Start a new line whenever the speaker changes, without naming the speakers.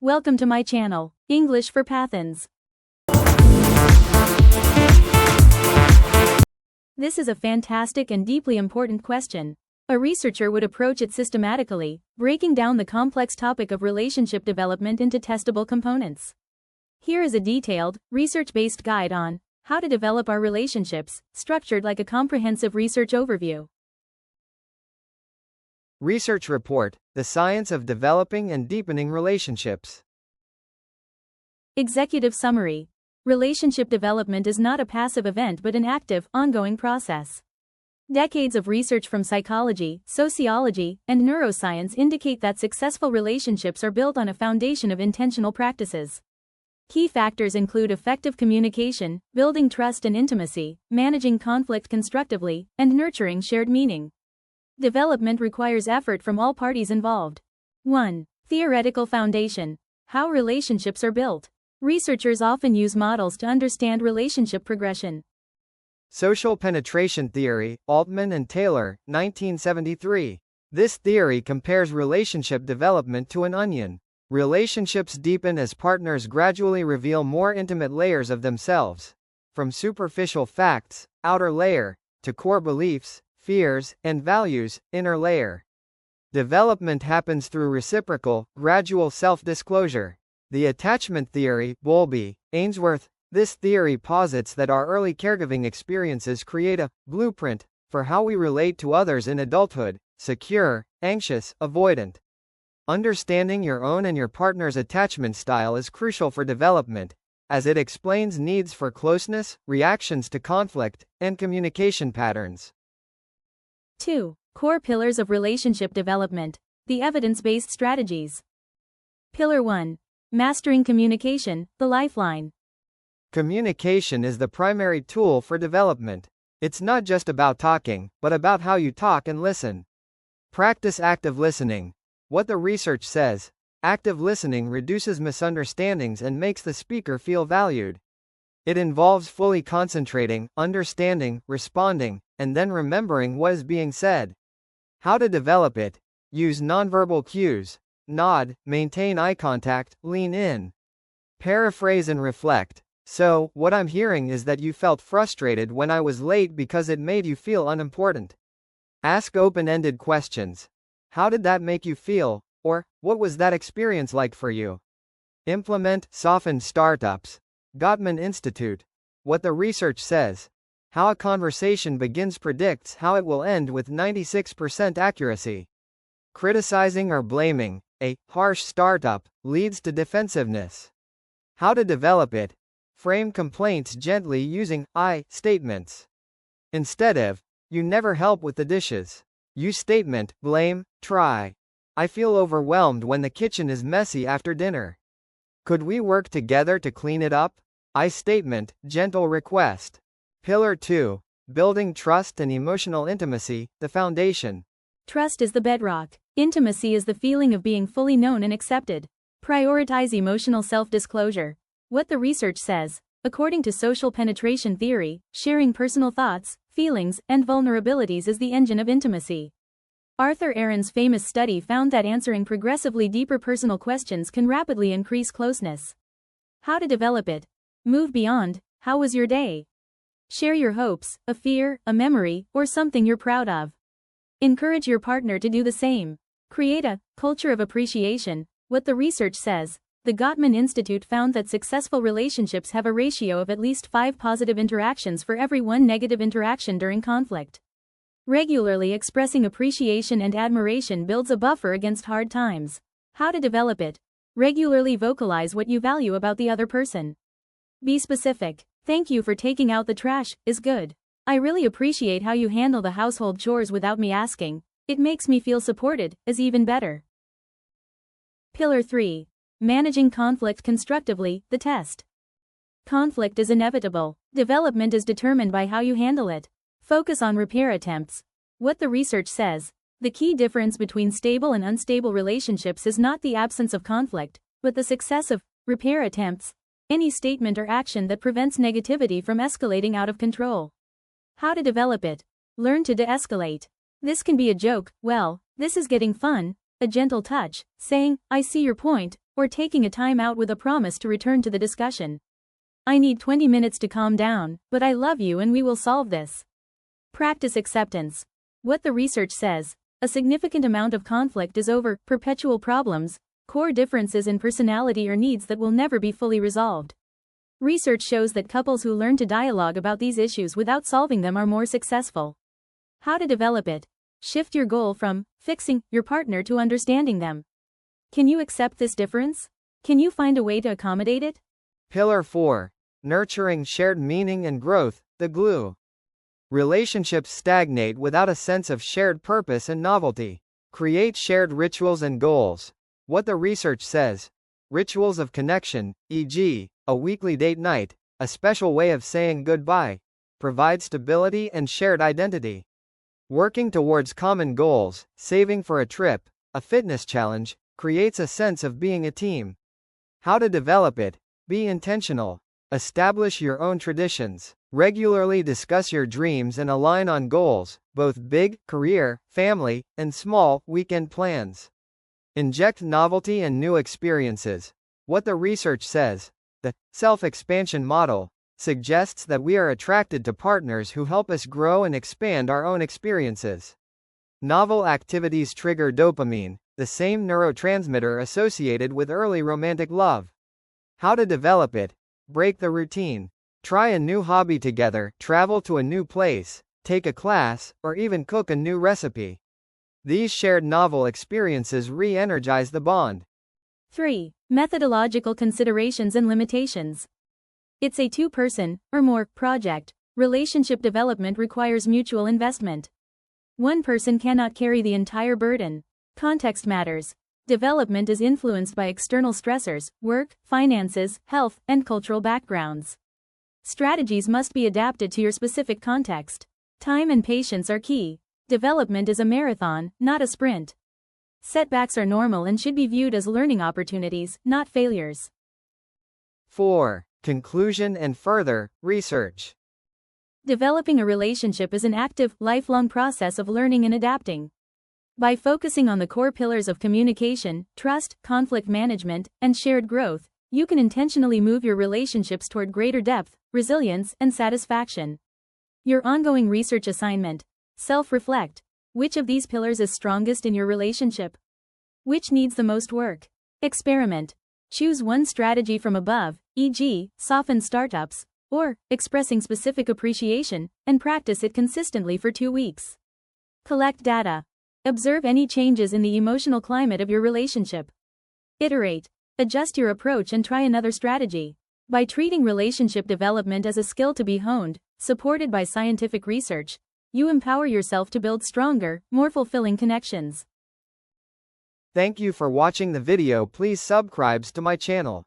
Welcome to my channel, English for Pathans. This is a fantastic and deeply important question. A researcher would approach it systematically, breaking down the complex topic of relationship development into testable components. Here is a detailed, research-based guide on how to develop our relationships, structured like a comprehensive research overview.
Research Report: The Science of Developing and Deepening Relationships.
Executive Summary. Relationship development is not a passive event but an active, ongoing process. Decades of research from psychology, sociology, and neuroscience indicate that successful relationships are built on a foundation of intentional practices. Key factors include effective communication, building trust and intimacy, managing conflict constructively, and nurturing shared meaning. Development requires effort from all parties involved. 1. Theoretical foundation. How relationships are built. Researchers often use models to understand relationship progression.
Social penetration theory, Altman and Taylor, 1973. This theory compares relationship development to an onion. Relationships deepen as partners gradually reveal more intimate layers of themselves. From superficial facts, outer layer, to core beliefs, fears, and values, inner layer. Development happens through reciprocal, gradual self-disclosure. The attachment theory, Bowlby, Ainsworth. This theory posits that our early caregiving experiences create a blueprint for how we relate to others in adulthood: secure, anxious, avoidant. Understanding your own and your partner's attachment style is crucial for development, as it explains needs for closeness, reactions to conflict, and communication patterns.
2. Core pillars of relationship development. The evidence-based strategies. Pillar 1. Mastering communication, the lifeline.
Communication is the primary tool for development. It's not just about talking, but about how you talk and listen. Practice active listening. What the research says: active listening reduces misunderstandings and makes the speaker feel valued. It involves fully concentrating, understanding, responding, and then remembering what is being said. How to develop it: use nonverbal cues. Nod, maintain eye contact, lean in. Paraphrase and reflect. So, what I'm hearing is that you felt frustrated when I was late because it made you feel unimportant. Ask open-ended questions. How did that make you feel? Or, what was that experience like for you? Implement, soften startups. Gottman Institute. What the research says: how a conversation begins predicts how it will end with 96% accuracy. Criticizing or blaming, a harsh startup, leads to defensiveness. How to develop it: frame complaints gently using I statements. Instead of, you never help with the dishes. Use statement, blame, try. I feel overwhelmed when the kitchen is messy after dinner. Could we work together to clean it up? I statement, gentle request. Pillar 2. Building trust and emotional intimacy, the foundation.
Trust is the bedrock. Intimacy is the feeling of being fully known and accepted. Prioritize emotional self-disclosure. What the research says: according to social penetration theory, sharing personal thoughts, feelings, and vulnerabilities is the engine of intimacy. Arthur Aaron's famous study found that answering progressively deeper personal questions can rapidly increase closeness. How to develop it: move beyond, how was your day? Share your hopes, a fear, a memory, or something you're proud of. Encourage your partner to do the same. Create a culture of appreciation. What the research says: the Gottman Institute found that successful relationships have a ratio of at least 5 positive interactions for every 1 negative interaction during conflict. Regularly expressing appreciation and admiration builds a buffer against hard times. How to develop it: regularly vocalize what you value about the other person. Be specific. Thank you for taking out the trash is good. I really appreciate how you handle the household chores without me asking. It makes me feel supported, is even better. Pillar 3. Managing conflict constructively, the test. Conflict is inevitable. Development is determined by how you handle it. Focus on repair attempts. What the research says: the key difference between stable and unstable relationships is not the absence of conflict, but the success of repair attempts. Any statement or action that prevents negativity from escalating out of control. How to develop it: learn to de-escalate. This can be a joke, well, this is getting fun, a gentle touch, saying, I see your point, or taking a time out with a promise to return to the discussion. I need 20 minutes to calm down, but I love you and we will solve this. Practice acceptance. What the research says, a significant amount of conflict is over perpetual problems, core differences in personality or needs that will never be fully resolved. Research shows that couples who learn to dialogue about these issues without solving them are more successful. How to develop it? Shift your goal from fixing your partner to understanding them. Can you accept this difference? Can you find a way to accommodate it?
Pillar 4. Nurturing shared meaning and growth, the glue. Relationships stagnate without a sense of shared purpose and novelty. Create shared rituals and goals. What the research says. Rituals of connection, e.g., a weekly date night, a special way of saying goodbye, provide stability and shared identity. Working towards common goals, saving for a trip, a fitness challenge, creates a sense of being a team. How to develop it? Be intentional. Establish your own traditions. Regularly discuss your dreams and align on goals, both big, career, family, and small, weekend plans. Inject novelty and new experiences. What the research says. The self-expansion model suggests that we are attracted to partners who help us grow and expand our own experiences. Novel activities trigger dopamine, the same neurotransmitter associated with early romantic love. How to develop it? Break the routine. Try a new hobby together, travel to a new place, take a class, or even cook a new recipe. These shared novel experiences re-energize the bond.
3. Methodological considerations and limitations. It's a two-person, or more, project. Relationship development requires mutual investment. One person cannot carry the entire burden. Context matters. Development is influenced by external stressors, work, finances, health, and cultural backgrounds. Strategies must be adapted to your specific context. Time and patience are key. Development is a marathon, not a sprint. Setbacks are normal and should be viewed as learning opportunities, not failures.
4. Conclusion and further research.
Developing a relationship is an active, lifelong process of learning and adapting. By focusing on the core pillars of communication, trust, conflict management, and shared growth, you can intentionally move your relationships toward greater depth, resilience, and satisfaction. Your ongoing research assignment. Self-reflect. Which of these pillars is strongest in your relationship? Which needs the most work? Experiment. Choose one strategy from above, e.g., soften startups, or expressing specific appreciation, and practice it consistently for 2 weeks. Collect data. Observe any changes in the emotional climate of your relationship. Iterate. Adjust your approach and try another strategy. By treating relationship development as a skill to be honed, supported by scientific research, you empower yourself to build stronger, more fulfilling connections.
Thank you for watching the video. Please subscribe to my channel.